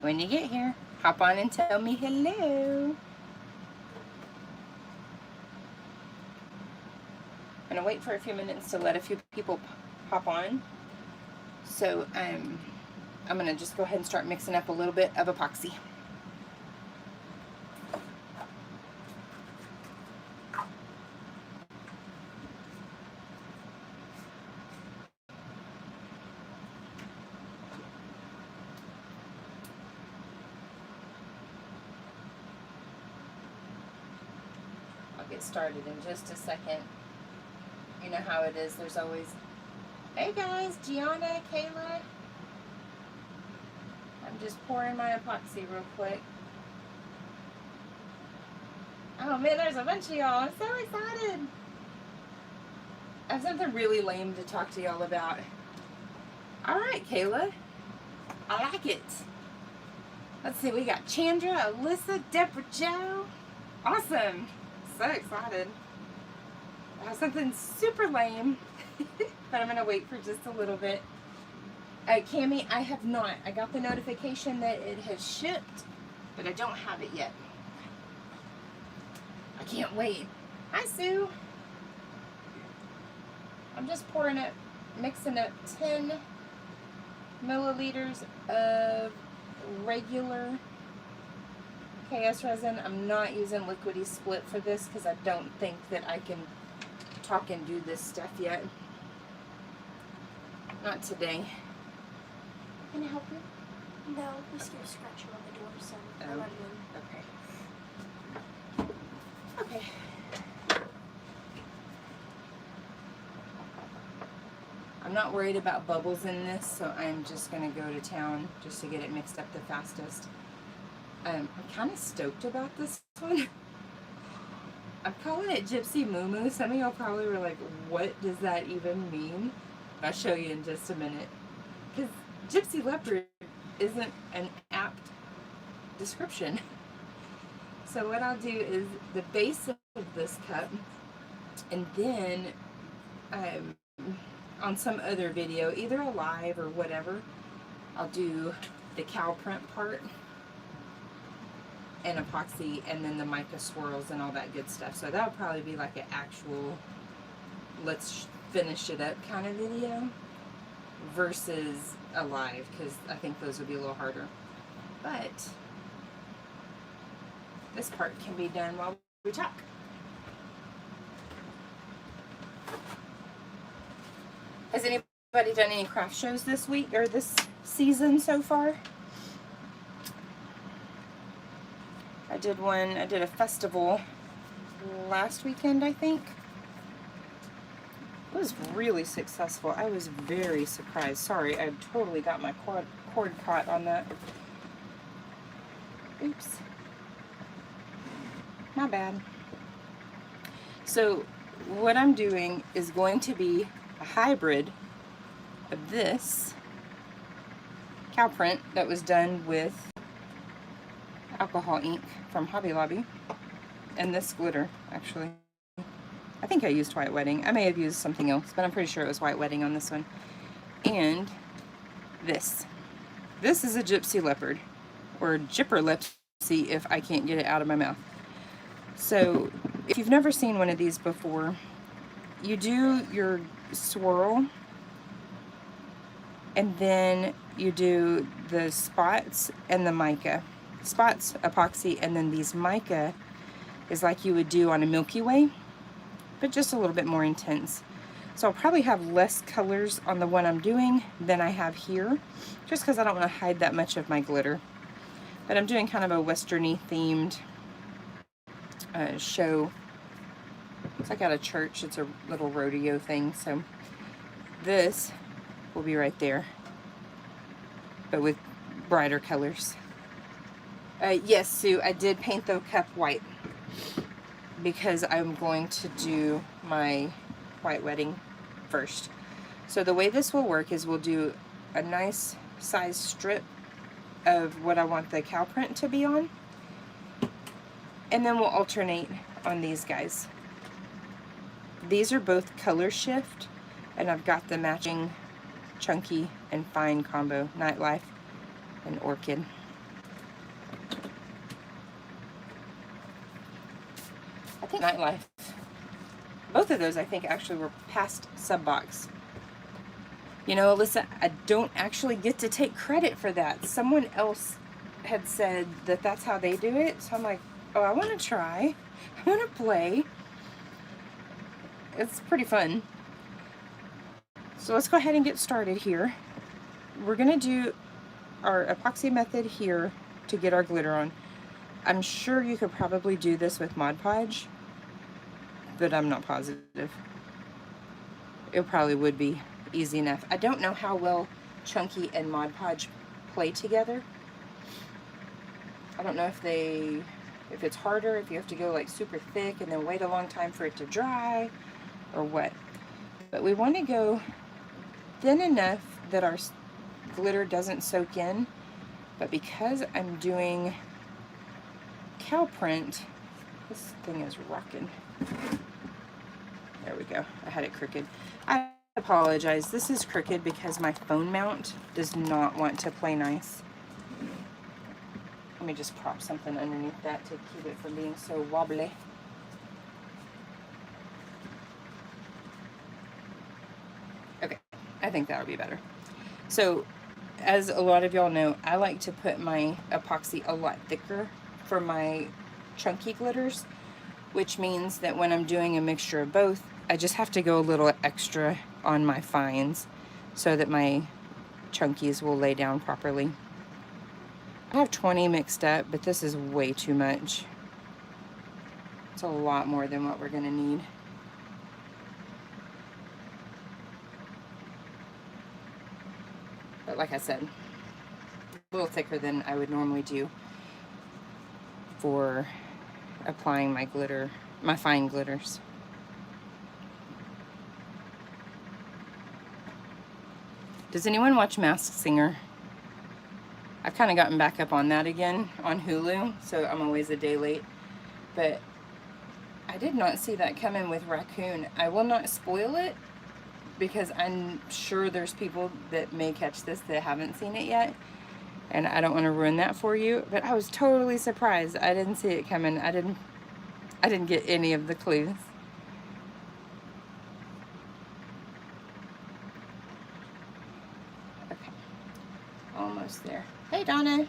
When you get here, hop on and tell me hello. I'm gonna wait for a few minutes to let a few people hop on. So I'm gonna just go ahead and start mixing up a little bit of epoxy. I'll get started in just a second. You know how it is, there's always, hey guys, Gianna, Kayla. I'm just pouring my epoxy real quick. Oh man, there's a bunch of y'all. I'm so excited. I have something really lame to talk to y'all about. All right, Kayla. I like it. Let's see, we got Chandra, Alyssa, Deborah Jo. Awesome. So excited. I have something super lame, but I'm going to wait for just a little bit. Cammie, I have not. I got the notification that it has shipped, but I don't have it yet. I can't wait. Hi, Sue. I'm just pouring it, mixing up 10 milliliters of regular KS resin. I'm not using liquidy split for this because I don't think that I can talk and do this stuff yet. Not today. Can I help you? No, we just get a scratcher on the door, so I'll let you in. Okay. Okay. I'm not worried about bubbles in this, so I'm just going to go to town just to get it mixed up the fastest. I'm kind of stoked about this one. I'm calling it Gypsy Moo-Moo. Some of y'all probably were like, what does that even mean? I'll show you in just a minute. Because Gypsy Leopard isn't an apt description. So what I'll do is the base of this cup, and then on some other video, either a live or whatever, I'll do the cow print part and epoxy, and then the mica swirls and all that good stuff. So that'll probably be like an actual let's finish it up kind of video versus a live, because I think those would be a little harder. But this part can be done while we talk. Has anybody done any craft shows this week or this season so far? I did a festival last weekend, I think. It was really successful. I was very surprised. Sorry, I totally got my cord caught on that. Oops. My bad. So what I'm doing is going to be a hybrid of this cow print that was done with alcohol ink from Hobby Lobby, and this glitter, actually. I think I used White Wedding. I may have used something else, but I'm pretty sure it was White Wedding on this one. And this. This is a Gypsy Leopard, or Gypper Lepsy if I can't get it out of my mouth. So, if you've never seen one of these before, you do your swirl, and then you do the spots and the mica. Spots, epoxy, and then these mica is like you would do on a Milky Way, but just a little bit more intense. So I'll probably have less colors on the one I'm doing than I have here, just because I don't want to hide that much of my glitter. But I'm doing kind of a westerny themed show. It's like at a church. It's a little rodeo thing. So this will be right there, but with brighter colors. Yes, Sue, I did paint the cup white because I'm going to do my White Wedding first. So the way this will work is we'll do a nice size strip of what I want the cow print to be on, and then we'll alternate on these guys. These are both color shift, and I've got the matching chunky and fine combo, Nightlife and Orchid. think Nightlife. Both of those, I think, actually were past sub box. You know, Alyssa, I don't actually get to take credit for that. Someone else had said that that's how they do it. So I'm like, oh, I want to try. I want to play. It's pretty fun. So let's go ahead and get started here. We're going to do our epoxy method here to get our glitter on. I'm sure you could probably do this with Mod Podge, but I'm not positive. It probably would be easy enough. I don't know how well Chunky and Mod Podge play together. I don't know if it's harder, if you have to go like super thick and then wait a long time for it to dry, or what. But we want to go thin enough that our glitter doesn't soak in. But because I'm doing cow print, this thing is rocking. There we go. I had it crooked. I apologize. This is crooked because my phone mount does not want to play nice. Let me just prop something underneath that to keep it from being so wobbly. Okay, I think that'll be better. So, as a lot of y'all know, I like to put my epoxy a lot thicker for my chunky glitters, which means that when I'm doing a mixture of both, I just have to go a little extra on my fines so that my chunkies will lay down properly. I have 20 mixed up, but this is way too much. It's a lot more than what we're going to need. But like I said, a little thicker than I would normally do for applying my glitter, my fine glitters. Does anyone watch Masked Singer? I've kind of gotten back up on that again on Hulu, so I'm always a day late. But I did not see that coming with Raccoon. I will not spoil it because I'm sure there's people that may catch this that haven't seen it yet. And I don't want to ruin that for you. But I was totally surprised. I didn't see it coming. I didn't get any of the clues. Okay. Almost there. Hey, Donna.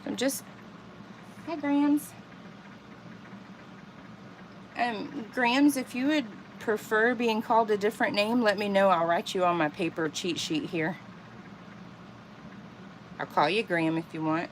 I'm just... Hi, Grams. Grams, if you would prefer being called a different name, let me know. I'll write you on my paper cheat sheet here. I'll call you Graham if you want.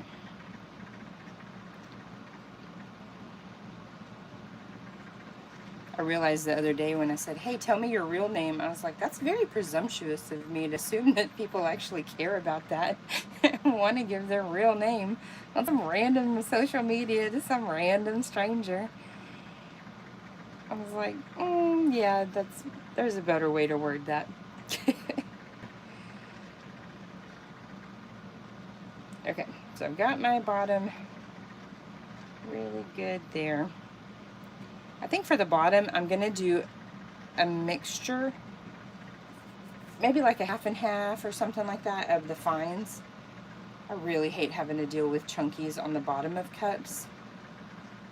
I realized the other day when I said, hey, tell me your real name, I was like, that's very presumptuous of me to assume that people actually care about that and want to give their real name on some random social media to some random stranger. I was like, yeah, there's a better way to word that. Okay, so I've got my bottom really good there. I think for the bottom, I'm going to do a mixture, maybe like a half and half or something like that of the fines. I really hate having to deal with chunkies on the bottom of cups,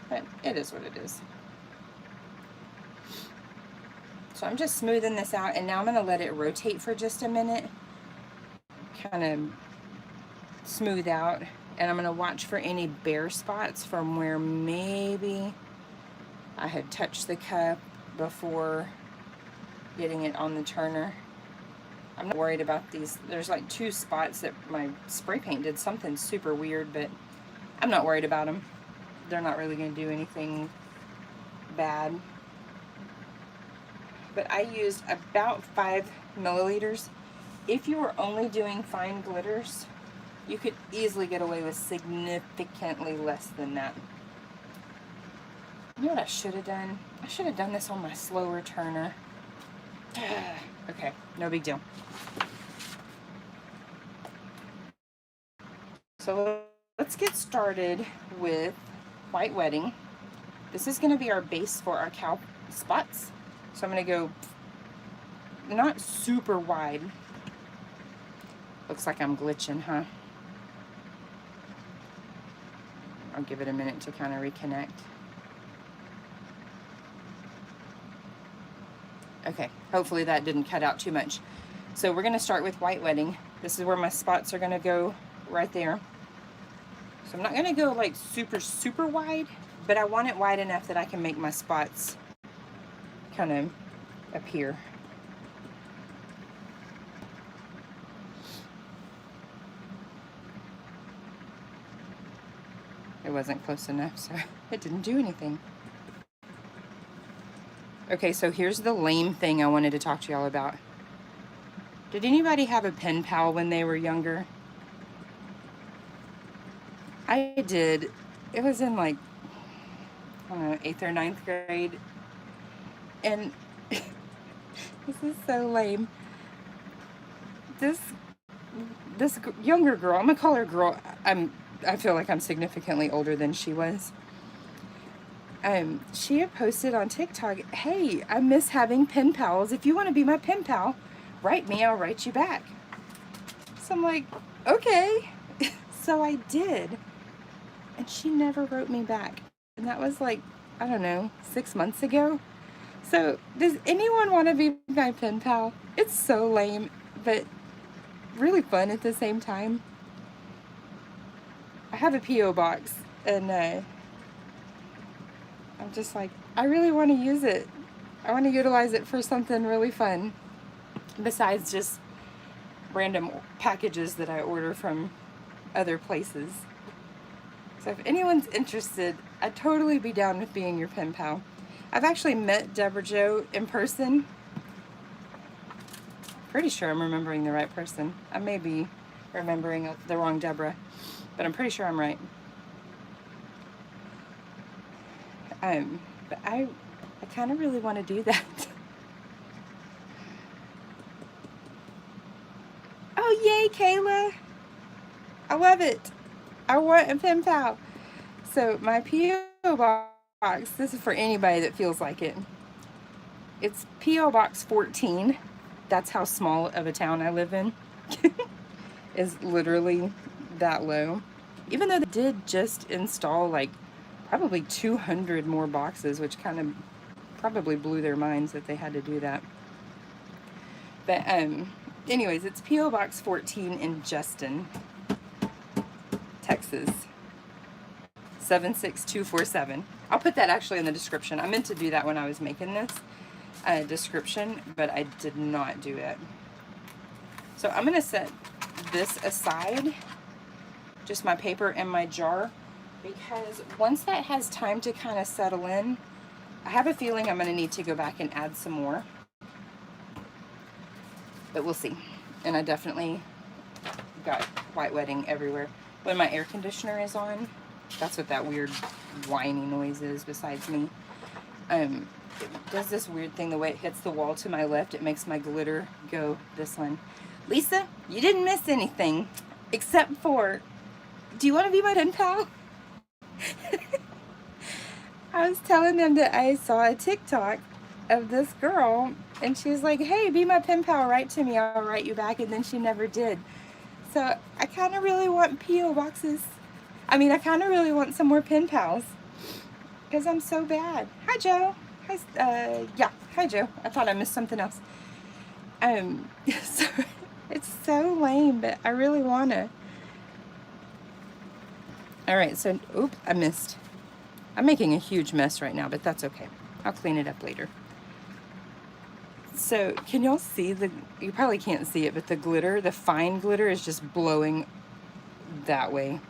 but it is what it is. So I'm just smoothing this out, and now I'm going to let it rotate for just a minute, kind of smooth out, and I'm going to watch for any bare spots from where maybe I had touched the cup before getting it on the turner. I'm not worried about these. There's like 2 spots that my spray paint did something super weird, but I'm not worried about them. They're not really going to do anything bad. But I used about 5 milliliters. If you were only doing fine glitters, you could easily get away with significantly less than that. You know what I should have done? I should have done this on my slower turner. Okay, no big deal. So let's get started with White Wedding. This is going to be our base for our cow spots. So I'm going to go not super wide, Looks like I'm glitching, huh? I'll give it a minute to kind of reconnect. Okay, hopefully that didn't cut out too much. So we're gonna start with white wedding. This is where my spots are gonna go, right there. So I'm not gonna go like super, super wide, but I want it wide enough that I can make my spots kind of appear. It wasn't close enough, so it didn't do anything. Okay, so here's the lame thing I wanted to talk to y'all about. Did anybody have a pen pal when they were younger? I did. It was in like, I don't know, 8th or 9th grade. And this is so lame. This younger girl, I'm gonna call her girl. I feel like I'm significantly older than she was. She had posted on TikTok, "Hey, I miss having pen pals. If you want to be my pen pal, write me, I'll write you back." So I'm like, okay. So I did. And she never wrote me back. And that was like, I don't know, 6 months ago. So does anyone want to be my pen pal? It's so lame, but really fun at the same time. I have a P.O. box, and I'm just like, I really want to use it. I want to utilize it for something really fun besides just random packages that I order from other places. So if anyone's interested, I'd totally be down with being your pen pal. I've actually met Deborah Jo in person. Pretty sure I'm remembering the right person. I may be remembering the wrong Deborah, but I'm pretty sure I'm right. But I kind of really want to do that. Oh, yay, Kayla. I love it. I want a pen pal. So my P.O. box, this is for anybody that feels like it. It's P.O. Box 14. That's how small of a town I live in. Is literally that low. Even though they did just install like probably 200 more boxes, which kind of probably blew their minds that they had to do that. But anyways, it's P.O. Box 14 in Justin, Texas, 76247. I'll put that actually in the description. I meant to do that when I was making this description, but I did not do it. So I'm going to set this aside, just my paper and my jar, because once that has time to kind of settle in, I have a feeling I'm going to need to go back and add some more. But we'll see. And I definitely got white wedding everywhere. When my air conditioner is on, that's what that weird whiny noise is besides me. It does this weird thing, the way it hits the wall to my left, it makes my glitter go this one. Lisa, you didn't miss anything, except for, do you want to be my pen pal? I was telling them that I saw a TikTok of this girl, and she was like, hey, be my pen pal, write to me, I'll write you back, and then she never did. So I kind of really want P.O. boxes. I mean, I kind of really want some more pen pals, because I'm so bad. Hi, Joe. Hi, yeah, hi, Joe. I thought I missed something else. So, it's so lame, but I really want to. All right, so, oop, I missed. I'm making a huge mess right now, but that's okay. I'll clean it up later. So, can y'all see you probably can't see it, but the glitter, the fine glitter is just blowing that way.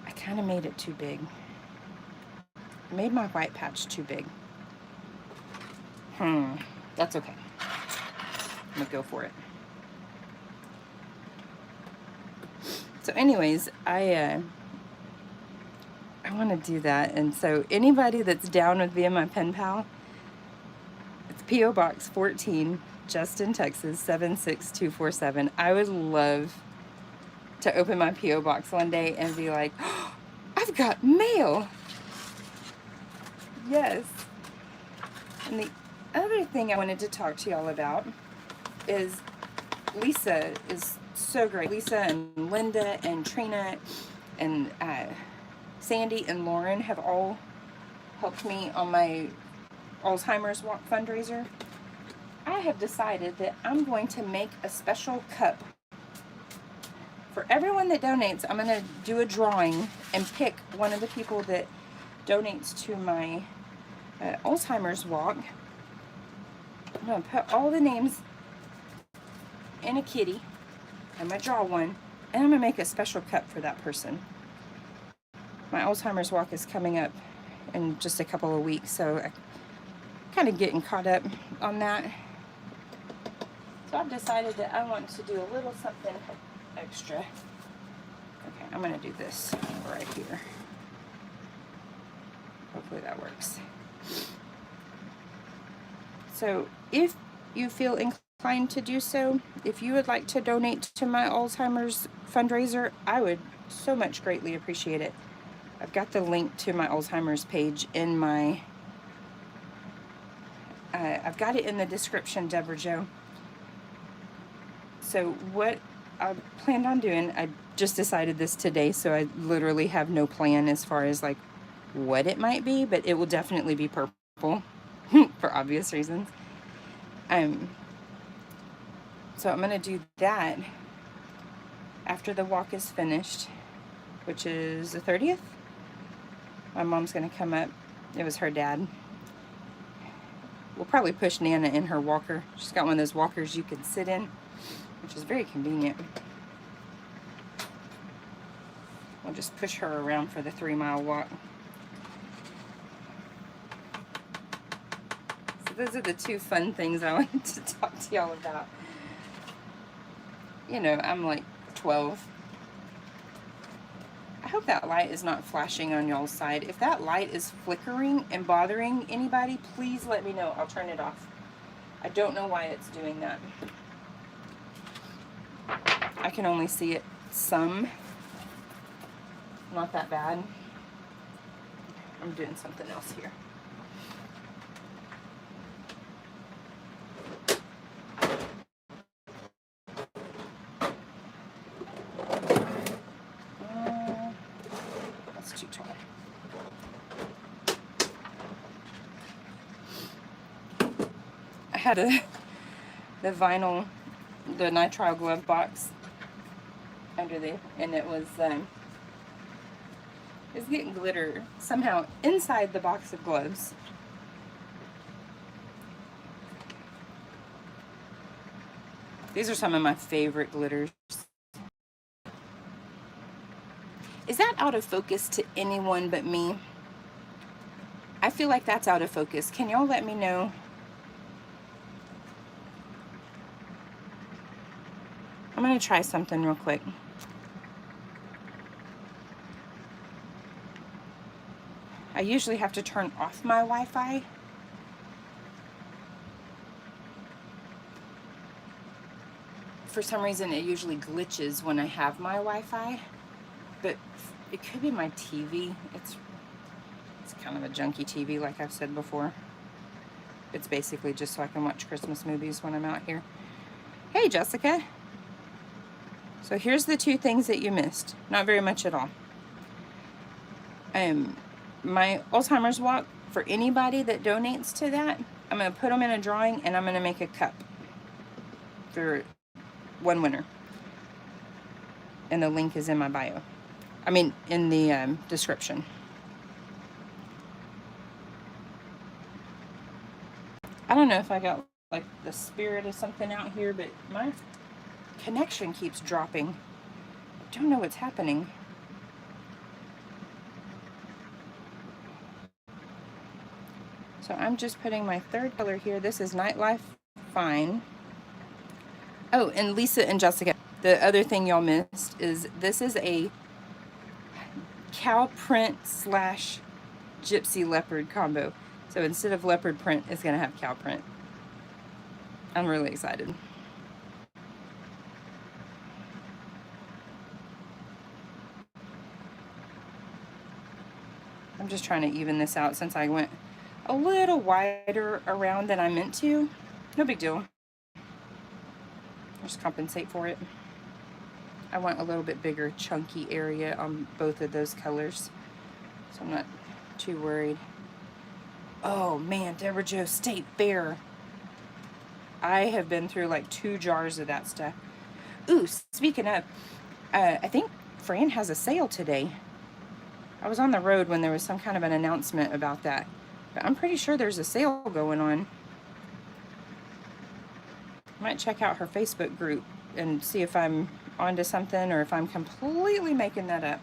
I kind of made it too big. I made my white patch too big. That's okay. I'm gonna go for it. So anyways, I want to do that, and so anybody that's down with being my pen pal, it's P.O. Box 14, Justin, Texas, 76247. I would love to open my P.O. box one day and be like, oh, I've got mail. Yes. And the other thing I wanted to talk to y'all about is Lisa is so great. Lisa and Linda and Trina and Sandy and Lauren have all helped me on my Alzheimer's Walk fundraiser. I have decided that I'm going to make a special cup. For everyone that donates, I'm going to do a drawing and pick one of the people that donates to my Alzheimer's Walk. I'm going to put all the names in a kitty. I'm going to draw one, and I'm going to make a special cup for that person. My Alzheimer's Walk is coming up in just a couple of weeks, so I'm kind of getting caught up on that. So I've decided that I want to do a little something extra. Okay, I'm going to do this right here. Hopefully that works. So if you feel inclined to do so, if you would like to donate to my Alzheimer's fundraiser, I would so much greatly appreciate it. I've got the link to my Alzheimer's page in my, I've got it in the description, Deborah Jo. So what I planned on doing, I just decided this today, so I literally have no plan as far as like what it might be, but it will definitely be purple for obvious reasons. So I'm gonna do that after the walk is finished, which is the 30th. My mom's gonna come up. It was her dad. We'll probably push Nana in her walker. She's got one of those walkers you can sit in, which is very convenient. We'll just push her around for the 3-mile walk. So those are the two fun things I wanted to talk to y'all about. You know, I'm like 12. I hope that light is not flashing on y'all's side. If that light is flickering and bothering anybody, please let me know. I'll turn it off. I don't know why it's doing that. I can only see it some. Not that bad. I'm doing something else here. That's too tall. I had the vinyl, the nitrile glove box under there, and it was getting glitter somehow inside the box of gloves. These are some of my favorite glitters. Is that out of focus to anyone but me? I feel like that's out of focus. Can y'all let me know? I'm gonna try something real quick. I usually have to turn off my Wi-Fi. For some reason, it usually glitches when I have my Wi-Fi, but it could be my TV. It's kind of a junky TV, like I've said before. It's basically just so I can watch Christmas movies when I'm out here. Hey, Jessica. So here's the two things that you missed. Not very much at all. My Alzheimer's Walk, for anybody that donates to that, I'm going to put them in a drawing and I'm going to make a cup for one winner. And the link is in my bio. I mean, in the description. I don't know if I got like the spirit of something out here, but my connection keeps dropping. I don't know what's happening. So I'm just putting my third color here. This is Nightlife Fine. Oh, and Lisa and Jessica, the other thing y'all missed is this is a cow print / gypsy leopard combo. So instead of leopard print, it's going to have cow print. I'm really excited. I'm just trying to even this out since I went a little wider around than I meant to. No big deal. Just compensate for it. I want a little bit bigger chunky area on both of those colors, so I'm not too worried. Oh man, Deborah Joe State Fair. I have been through like 2 jars of that stuff. Ooh, speaking of, I think Fran has a sale today. I was on the road when there was some kind of an announcement about that, but I'm pretty sure there's a sale going on. I might check out her Facebook group and see if I'm onto something or if I'm completely making that up.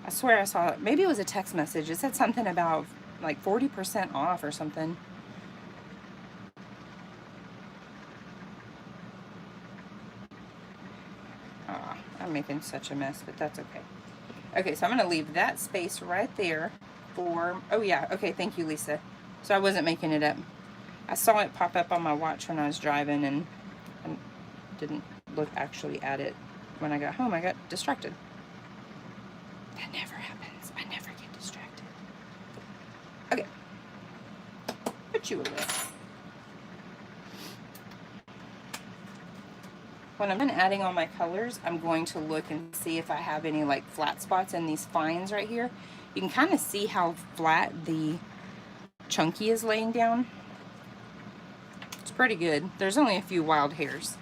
I swear I saw it. Maybe it was a text message. It said something about like 40% off or something. Oh, I'm making such a mess, but that's okay. Okay, so I'm going to leave that space right there for... Oh, yeah. Okay, thank you, Lisa. So I wasn't making it up. I saw it pop up on my watch when I was driving and didn't look actually at it. When I got home, I got distracted. That never happens. I never get distracted. Okay. Put you away. When I'm done adding all my colors, I'm going to look and see if I have any like flat spots in these fines right here. You can kind of see how flat the chunky is laying down. It's pretty good. There's only a few wild hairs.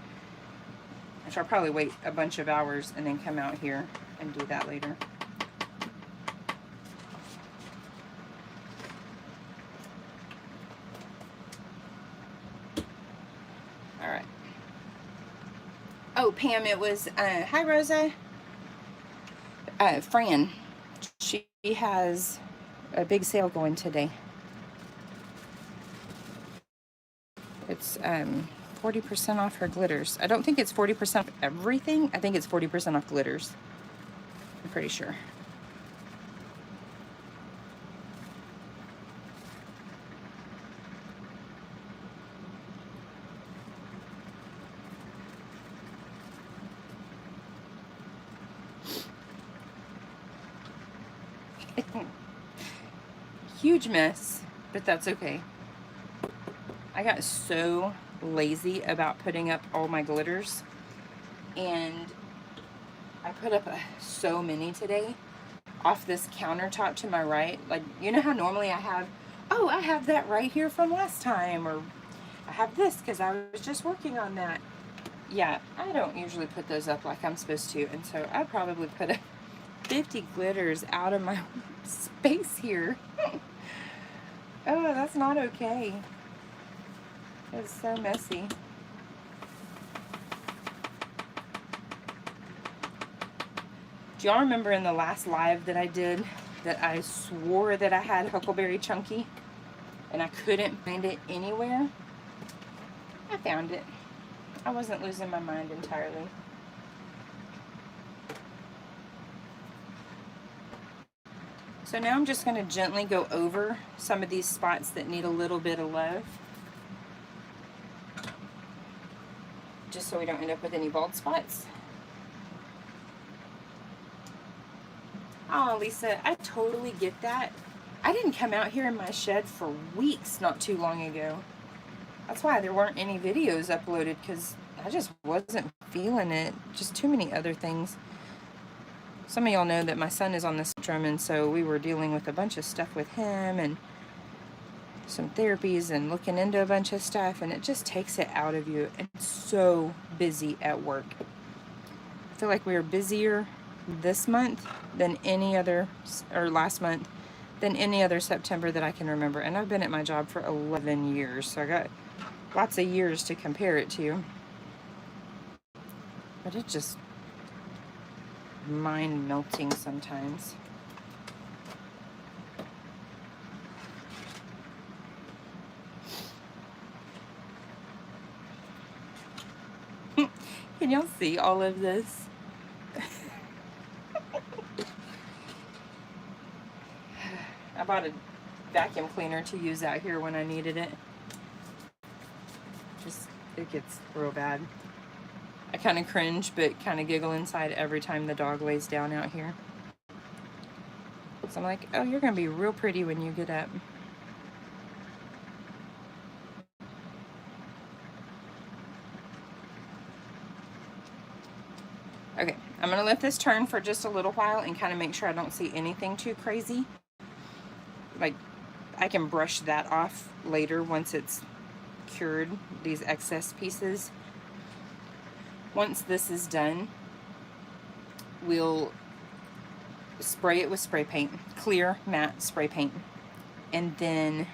I shall probably wait a bunch of hours and then come out here and do that later. All right. Oh, Pam, it was, hi, Rosa. Fran, she has a big sale going today. It's 40% off her glitters. I don't think it's 40% off everything. I think it's 40% off glitters. I'm pretty sure. Huge mess, but that's okay. I got so lazy about putting up all my glitters, and I put up so many today off this countertop to my right. Like, you know how normally I have, oh, I have that right here from last time, or I have this because I was just working on that. Yeah, I don't usually put those up like I'm supposed to, and so I probably put up 50 glitters out of my space here. Oh, that's not okay. It's so messy. Do y'all remember in the last live that I did that I swore that I had Huckleberry Chunky and I couldn't find it anywhere? I found it. I wasn't losing my mind entirely. So now I'm just going to gently go over some of these spots that need a little bit of love, just so we don't end up with any bald spots. Oh, Lisa, I totally get that. I didn't come out here in my shed for weeks not too long ago. That's why there weren't any videos uploaded, because I just wasn't feeling it. Just too many other things. Some of y'all know that my son is on the spectrum, and so we were dealing with a bunch of stuff with him and some therapies and looking into a bunch of stuff, and it just takes it out of you. And so busy at work. I feel like we were busier this month than any other, or last month, than any other September that I can remember. And I've been at my job for 11 years, so I got lots of years to compare it to. But it just mind melting sometimes. Can y'all see all of this? I bought a vacuum cleaner to use out here when I needed it. Just, it gets real bad. I kind of cringe, but kind of giggle inside every time the dog lays down out here. So I'm like, oh, you're going to be real pretty when you get up. I'm going to let this turn for just a little while and kind of make sure I don't see anything too crazy. Like, I can brush that off later once it's cured, these excess pieces. Once this is done, we'll spray it with spray paint, clear matte spray paint, and then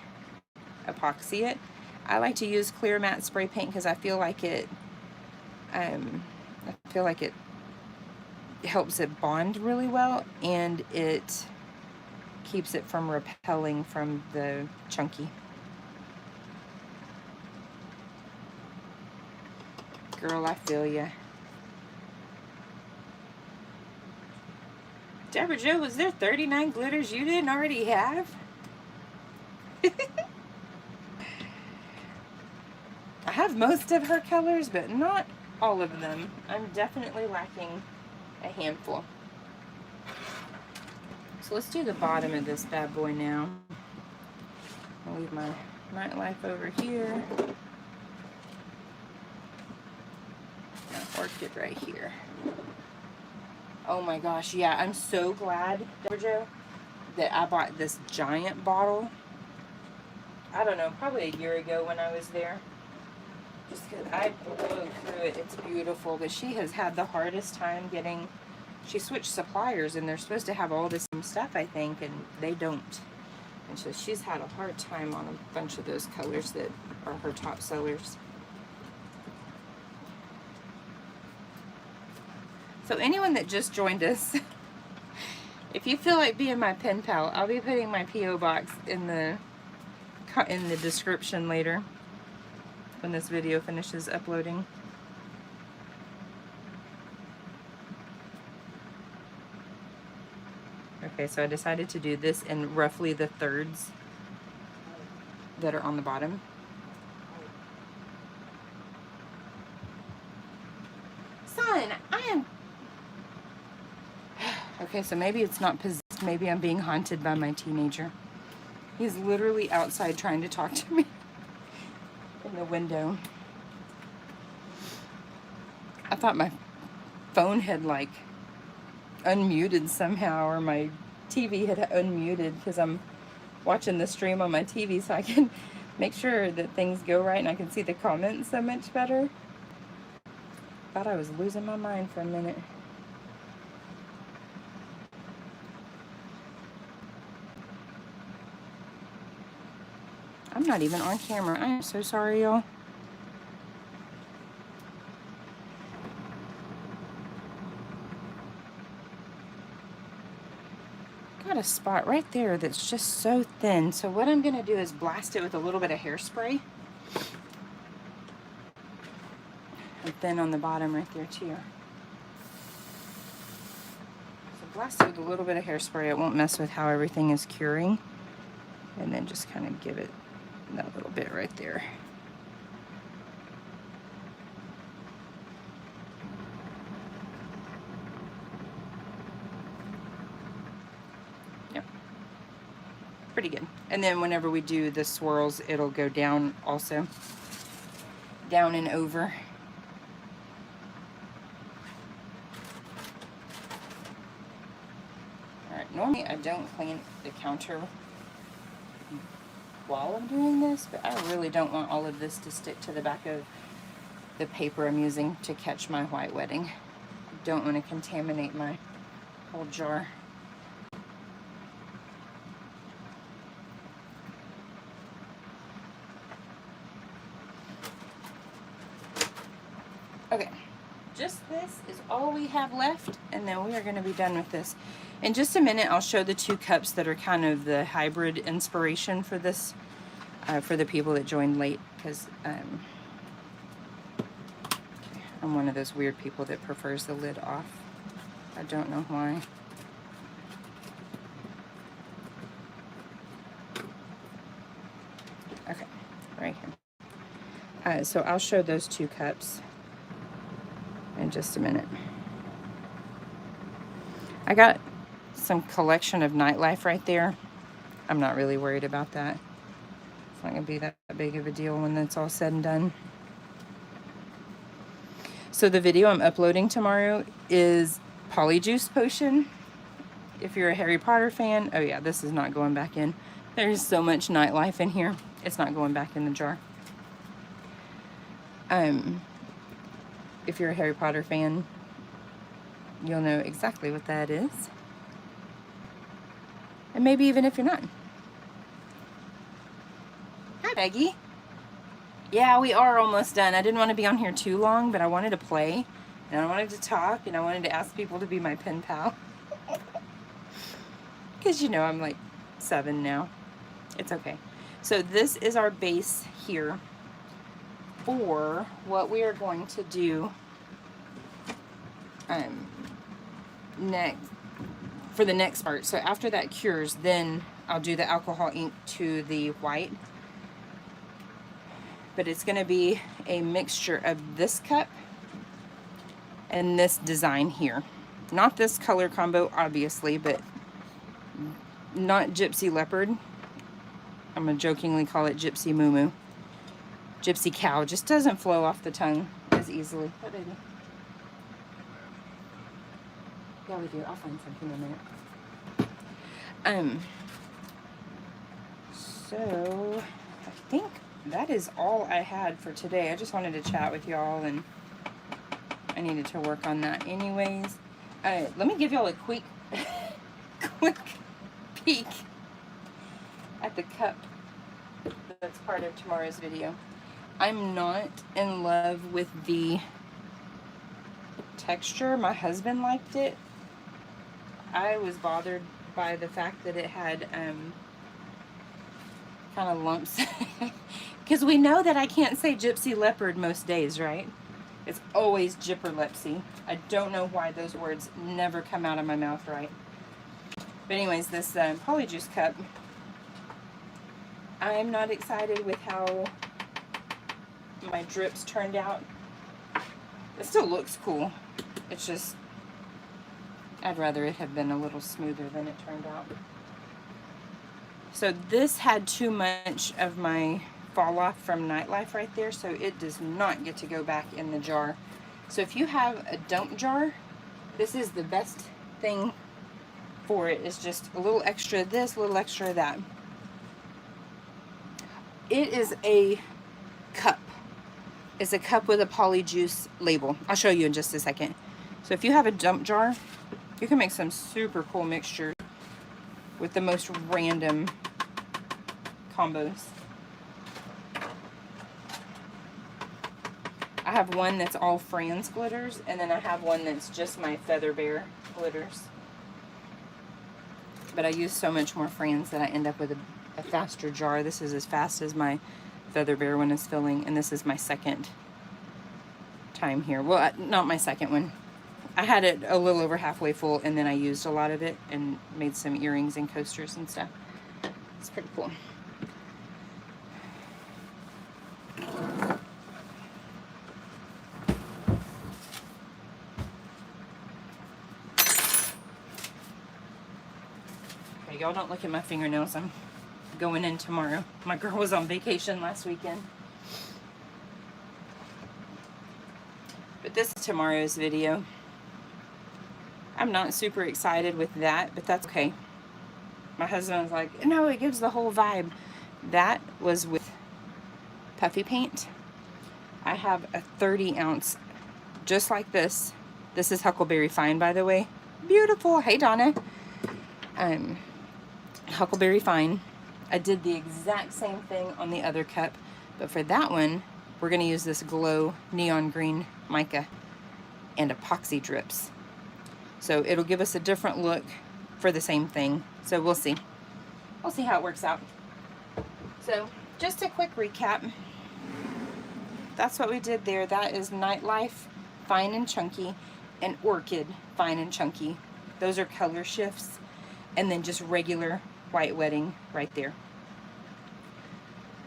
epoxy it. I like to use clear matte spray paint because I feel like it helps it bond really well, and it keeps it from repelling from the chunky. Girl, I feel ya. Deborah Jo, was there 39 glitters you didn't already have? I have most of her colors, but not all of them. I'm definitely lacking a handful. So let's do the bottom of this bad boy now. I'll leave my nightlife over here. My orchid right here. Oh my gosh, yeah, I'm so glad, Deborah Jo, that I bought this giant bottle. I don't know, probably a year ago when I was there. Just because I blew through it. It's beautiful, but she has had the hardest time getting... She switched suppliers, and they're supposed to have all this same stuff, I think, and they don't. And so she's had a hard time on a bunch of those colors that are her top sellers. So anyone that just joined us, if you feel like being my pen pal, I'll be putting my P.O. box in the description later when this video finishes uploading. Okay, so I decided to do this in roughly the thirds that are on the bottom. Son, I am... Okay, so maybe it's not possessed. Maybe I'm being haunted by my teenager. He's literally outside trying to talk to me in the window. I thought my phone had like unmuted somehow, or my TV had unmuted, because I'm watching the stream on my TV so I can make sure that things go right and I can see the comments so much better. Thought I was losing my mind for a minute. I'm not even on camera. I am so sorry, y'all. Got a spot right there that's just so thin. So what I'm going to do is blast it with a little bit of hairspray. And thin on the bottom right there too. So blast it with a little bit of hairspray. It won't mess with how everything is curing. And then just kind of give it that little bit right there. Yep. Pretty good. And then whenever we do the swirls, it'll go down also. Down and over. Alright, normally I don't clean the counter while I'm doing this, but I really don't want all of this to stick to the back of the paper I'm using to catch my white wedding. I don't want to contaminate my whole jar. Okay, just this is all we have left, and then we are going to be done with this. In just a minute, I'll show the two cups that are kind of the hybrid inspiration for this, for the people that joined late, because I'm one of those weird people that prefers the lid off. I don't know why. Okay, right here. So I'll show those two cups in just a minute. I got some collection of nightlife right there. I'm not really worried about that. It's not gonna be that big of a deal when it's all said and done. So the video I'm uploading tomorrow is Polyjuice potion. If you're a Harry Potter fan, oh yeah, this is not going back in. There's so much nightlife in here. It's not going back in the jar. If you're a Harry Potter fan, you'll know exactly what that is. And maybe even if you're not. Hi, Peggy. Yeah, we are almost done. I didn't want to be on here too long, but I wanted to play, and I wanted to talk, and I wanted to ask people to be my pen pal. Because, you know, I'm like 7 now. It's okay. So this is our base here for what we are going to do next, for the next part. So after that cures, then I'll do the alcohol ink to the white. But it's going to be a mixture of this cup and this design here. Not this color combo, obviously, but not Gypsy Leopard. I'm going to jokingly call it Gypsy Moo-Moo. Gypsy Cow just doesn't flow off the tongue as easily. What, baby? Yeah, we do. I'll find something in a minute. So I think that is all I had for today. I just wanted to chat with y'all, and I needed to work on that anyways. Let me give y'all a quick peek at the cup that's part of tomorrow's video. I'm not in love with the texture. My husband liked it. I was bothered by the fact that it had kind of lumps. Because we know that I can't say Gypsy Leopard most days, right? It's always Gypperlepsy. I don't know why those words never come out of my mouth right. But anyways, this Polyjuice cup, I'm not excited with how my drips turned out. It still looks cool. It's just, I'd rather it have been a little smoother than it turned out. So this had too much of my fall off from Nightlife right there, so it does not get to go back in the jar. So if you have a dump jar, this is the best thing for it. Is just a little extra of this, a little extra of that. It is a cup. It's a cup with a Polyjuice label. I'll show you in just a second. So if you have a dump jar, you can make some super cool mixtures with the most random combos. I have one that's all Franz glitters, and then I have one that's just my Feather Bear glitters. But I use so much more Franz that I end up with a faster jar. This is as fast as my Feather Bear one is filling, and this is my second time here. Well, not my second one. I had it a little over halfway full, and then I used a lot of it and made some earrings and coasters and stuff. It's pretty cool. Okay, y'all don't look at my fingernails. I'm going in tomorrow. My girl was on vacation last weekend. But this is tomorrow's video. I'm not super excited with that, but that's okay. My husband was like, no, it gives the whole vibe. That was with puffy paint. I have a 30 ounce, just like this. This is Huckleberry Fine, by the way. Beautiful. Hey, Donna. Huckleberry Fine. I did the exact same thing on the other cup, but for that one, we're going to use this glow neon green mica and epoxy drips. So it'll give us a different look for the same thing. So we'll see. We'll see how it works out. So just a quick recap. That's what we did there. That is Nightlife Fine and Chunky and Orchid Fine and Chunky. Those are color shifts. And then just regular White Wedding right there.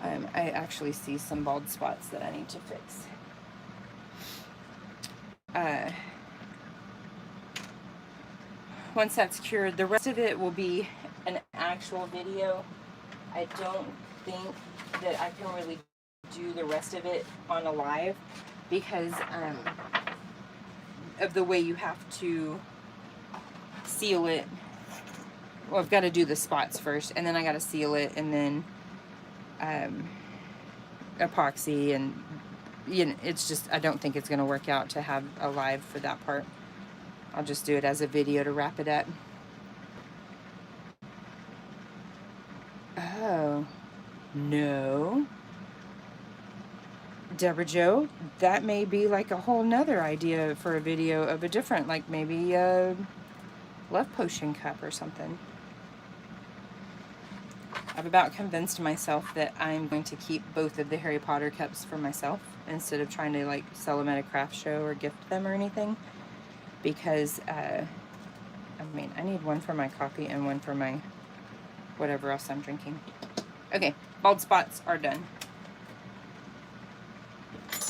I actually see some bald spots that I need to fix. Once that's cured, the rest of it will be an actual video. I don't think that I can really do the rest of it on a live because of the way you have to seal it. Well, I've got to do the spots first, and then I got to seal it, and then epoxy, and you know, it's just, I don't think it's going to work out to have a live for that part. I'll just do it as a video to wrap it up. Oh, no. Deborah Jo, that may be like a whole nother idea for a video of a different, like maybe a love potion cup or something. I've about convinced myself that I'm going to keep both of the Harry Potter cups for myself instead of trying to like sell them at a craft show or gift them or anything, because I mean, I need one for my coffee and one for my whatever else I'm drinking. Okay, bald spots are done.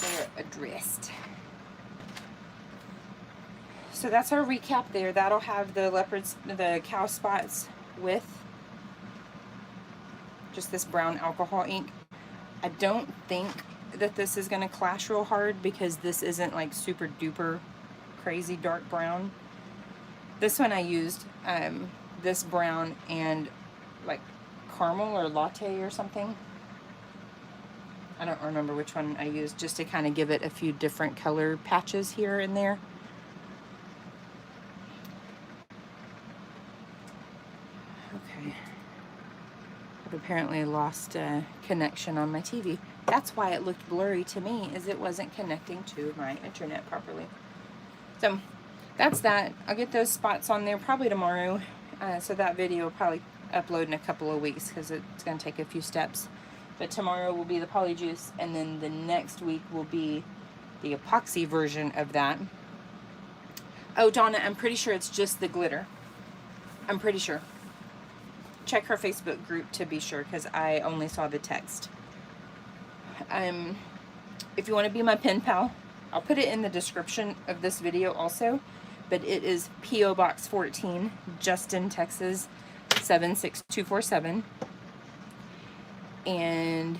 They're addressed. So that's our recap there. That'll have the cow spots with just this brown alcohol ink. I don't think that this is going to clash real hard because this isn't like super duper crazy dark brown. This one I used this brown and like caramel or latte or something. I don't remember which one I used, just to kind of give it a few different color patches here and there. Okay. I've apparently lost connection on my TV. That's why it looked blurry to me, is it wasn't connecting to my internet properly. So that's that. I'll get those spots on there probably tomorrow. So that video will probably upload in a couple of weeks because it's going to take a few steps. But tomorrow will be the polyjuice, and then the next week will be the epoxy version of that. Oh, Donna, I'm pretty sure it's just the glitter. I'm pretty sure. Check her Facebook group to be sure, because I only saw the text. If you want to be my pen pal, I'll put it in the description of this video also, but it is P.O. Box 14, Justin, Texas 76247. And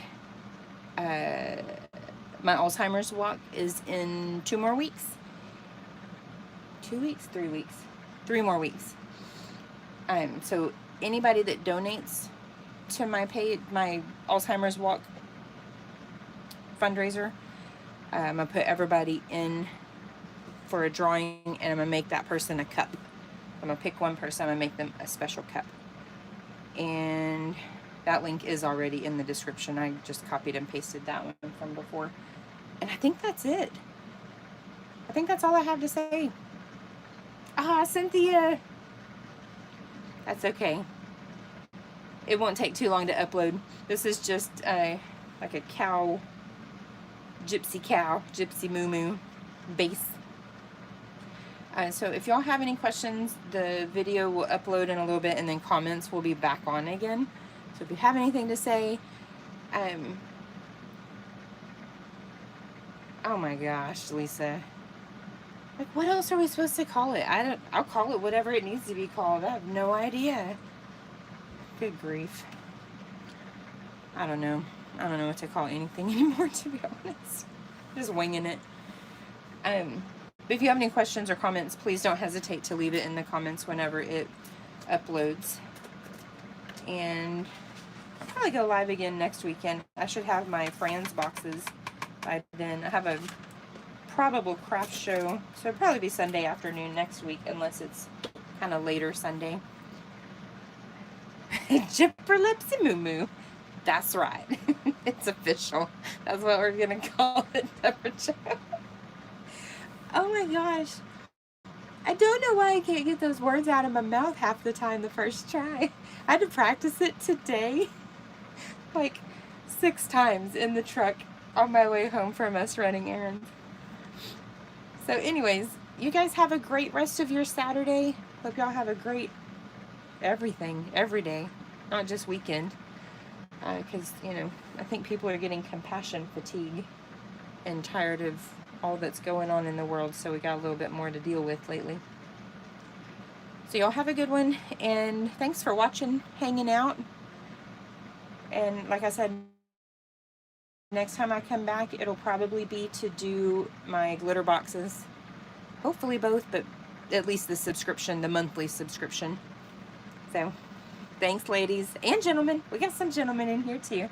my Alzheimer's walk is in 2 more weeks. 2 weeks? 3 weeks? 3 more weeks. So anybody that donates to my Alzheimer's walk fundraiser, I'm going to put everybody in for a drawing, and I'm going to make that person a cup. I'm going to pick one person, I'm going to make them a special cup. And that link is already in the description. I just copied and pasted that one from before. And I think that's it. I think that's all I have to say. Ah, Cynthia. That's okay. It won't take too long to upload. This is just like a cow, Gypsy Moo-Moo base. So if y'all have any questions, the video will upload in a little bit, and then comments will be back on again. So if you have anything to say, oh my gosh, Lisa. Like, what else are we supposed to call it? I'll call it whatever it needs to be called. I have no idea. Good grief. I don't know. I don't know what to call anything anymore, to be honest. Just winging it. But if you have any questions or comments, please don't hesitate to leave it in the comments whenever it uploads. And I'll probably go live again next weekend. I should have my Franz boxes by then. I have a probable craft show, so it'll probably be Sunday afternoon next week, unless it's kind of later Sunday. Gypsy Moo-Moo. That's right. It's official. That's what we're going to call it, Deborah Jo. Oh my gosh. I don't know why I can't get those words out of my mouth half the time the first try. I had to practice it today like 6 times in the truck on my way home from us running errands. So anyways, you guys have a great rest of your Saturday. Hope y'all have a great everything, every day, not just weekend. Because, you know, I think people are getting compassion fatigue and tired of all that's going on in the world, so we got a little bit more to deal with lately. So y'all have a good one, and thanks for watching, hanging out. And like I said, next time I come back, it'll probably be to do my glitter boxes. Hopefully both, but at least the subscription, the monthly subscription. So, thanks ladies and gentlemen. We got some gentlemen in here too.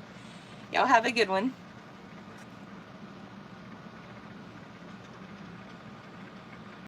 Y'all have a good one.